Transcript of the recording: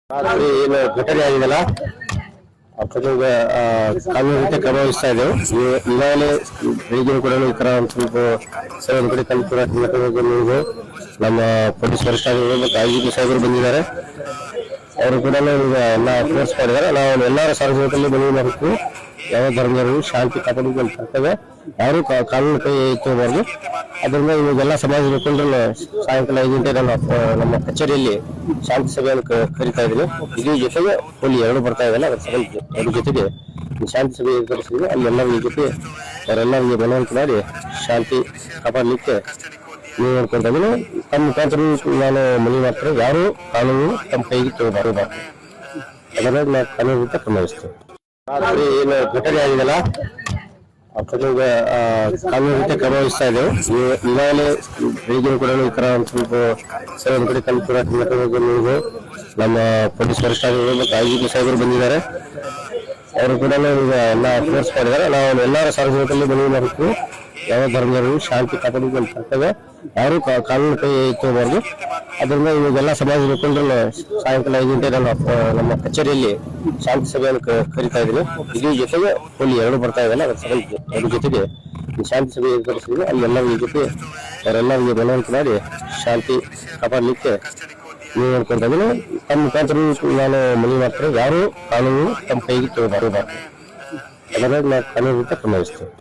ರಾತ್ರಿ ಏನು ಘಟನೆ ಆಗಿದೆಲ್ಲ ಅದಕ್ಕೆ ಕಾನೂನು ರೀತಿ ಕ್ರಮ ವಹಿಸ್ತಾ ಇದ್ದೇವೆ. ಈಗಾಗಲೇ ಬೆಳಿಗ್ಗೆ ಕೂಡ ಈ ತರ ಒಂದು ಸ್ವಲ್ಪ ಒಂದು ಕಡೆ ಕಲ್ಪುರ ನಮ್ಮ ಪೊಲೀಸ್ ವರಿಷ್ಠಾಧಿಕಾರಿಗಳು ಮತ್ತು ಐಜಿಪಿ ಸಾಹೇಬರು ಬಂದಿದ್ದಾರೆ. ಅವರು ಕೂಡ ಈಗ ಎಲ್ಲ ಫೋರ್ಸ್ ಮಾಡಿದ್ದಾರೆ. ನಾವು ಎಲ್ಲರ ಸಾರ್ವಜನಿಕರಲ್ಲಿ ಮನವಿ ಮಾಡಿರ್ತೀವಿ, ಯಾವ ಧರ್ಮದವರು ಶಾಂತಿ ಕಾಪಾಡೋದು ನಮ್ಮ ಕರ್ತವ್ಯ, ಯಾರು ಕಾನೂನು ಕೈ ಎತ್ತಬಾರ್ದು. ಅದರಿಂದ ಇವಾಗೆಲ್ಲ ಸಮಾಜ ಮುಖಂಡರು ಸಾಯಂಕಾಲ 5 ಗಂಟೆ ನಮ್ಮ ಕಚೇರಿಯಲ್ಲಿ ಶಾಂತಿ ಸಭೆಯನ್ನು ಕರೀತಾ ಇದ್ದೀನಿ. ಇದ್ರ ಜೊತೆಗೆ ಪೊಲೀಸ್ ಎರಡು ಬರ್ತಾ ಇದ್ದಲ್ಲ, ಅದ್ರ ಜೊತೆಗೆ ಶಾಂತಿ ಸಭೆ ಏರ್ಪಡಿಸಿದ್ವಿ. ಅಲ್ಲಿ ಎಲ್ಲರ ಜೊತೆ ಅವರೆಲ್ಲರಿಗೆ ಮನವರಿಕೆ ಮಾಡಿ ಶಾಂತಿ ಕಾಪಾಡಲಿಕ್ಕೆ ನೀವು ನೋಡ್ಕೊಂತ ಇದ್ದೀನಿ. ತಮ್ಮ ಮುಖಾಂತರ ನಾನು ಮನವಿ ಮಾಡ್ತಾರೆ, ಯಾರು ಕಾನೂನು ತಮ್ಮ ಕೈಗೆ ತಗೋಬಾರದು. ಅದರಲ್ಲಿ ನಾವು ಕಾನೂನು ರೀತಿ ಕ್ರಮ ವಹಿಸ್ತೇವೆ. ರಾತ್ರಿ ಏನು ಘಟನೆ ಆಗಿದೆಲ್ಲ ಅದಕ್ಕೆ ಕಾನೂನು ರೀತಿ ಕ್ರಮ ವಹಿಸ್ತಾ ಇದ್ದೇವೆ. ಈಗಾಗಲೇ ಬೆಳಿಗ್ಗೆ ಕೂಡ ಈ ತರ ಒಂದು ಸ್ವಲ್ಪ ಒಂದು ಕಡೆ ಕಲ್ಪುರ ನಮ್ಮ ಪೊಲೀಸ್ ವರಿಷ್ಠಾಧಿಕಾರಿಗಳು ಮತ್ತು ಐಜಿಪಿ ಸಾಹೇಬರು ಬಂದಿದ್ದಾರೆ. ಅವರು ಕೂಡ ಈಗ ಎಲ್ಲ ಫೋರ್ಸ್ ಮಾಡಿದ್ದಾರೆ. ನಾವು ಎಲ್ಲರ ಸಾರ್ವಜನಿಕರಲ್ಲಿ ಮನವಿ ಮಾಡಿರ್ತೀವಿ, ಯಾವ ಧರ್ಮದವರು ಶಾಂತಿ ಕಾಪಾಡೋದು ನಮ್ಮ ಕರ್ತವ್ಯ, ಯಾರು ಕಾನೂನು ಕೈ ಎತ್ತಬಾರ್ದು. ಅದರಿಂದ ಇವಾಗೆಲ್ಲ ಸಮಾಜ ಮುಖಂಡರು ಸಾಯಂಕಾಲ 5 ಗಂಟೆ ನಮ್ಮ ಕಚೇರಿಯಲ್ಲಿ ಶಾಂತಿ ಸಭೆಯನ್ನು ಕರೀತಾ ಇದ್ದೀನಿ. ಇದ್ರ ಜೊತೆಗೆ ಪೊಲೀಸ್ ಎರಡು ಬರ್ತಾ ಇದ್ದಲ್ಲ, ಅದ್ರ ಜೊತೆಗೆ ಶಾಂತಿ ಸಭೆ ಏರ್ಪಡಿಸಿದ್ವಿ. ಅಲ್ಲಿ ಎಲ್ಲರ ಜೊತೆ ಅವರೆಲ್ಲರಿಗೆ ಮನವರಿಕೆ ಮಾಡಿ ಶಾಂತಿ ಕಾಪಾಡಲಿಕ್ಕೆ ನೀವು ನೋಡ್ಕೊಂತ ಇದ್ದೀನಿ. ತಮ್ಮ ಮುಖಾಂತರ ನಾನು ಮನವಿ ಮಾಡ್ತಾರೆ, ಯಾರು ಕಾನೂನು ತಮ್ಮ ಕೈಗೆ ತಗೋಬಾರದು. ಅದರಲ್ಲಿ ನಾವು ಕಾನೂನು ರೀತಿ ಕ್ರಮ ವಹಿಸ್ತೇವೆ.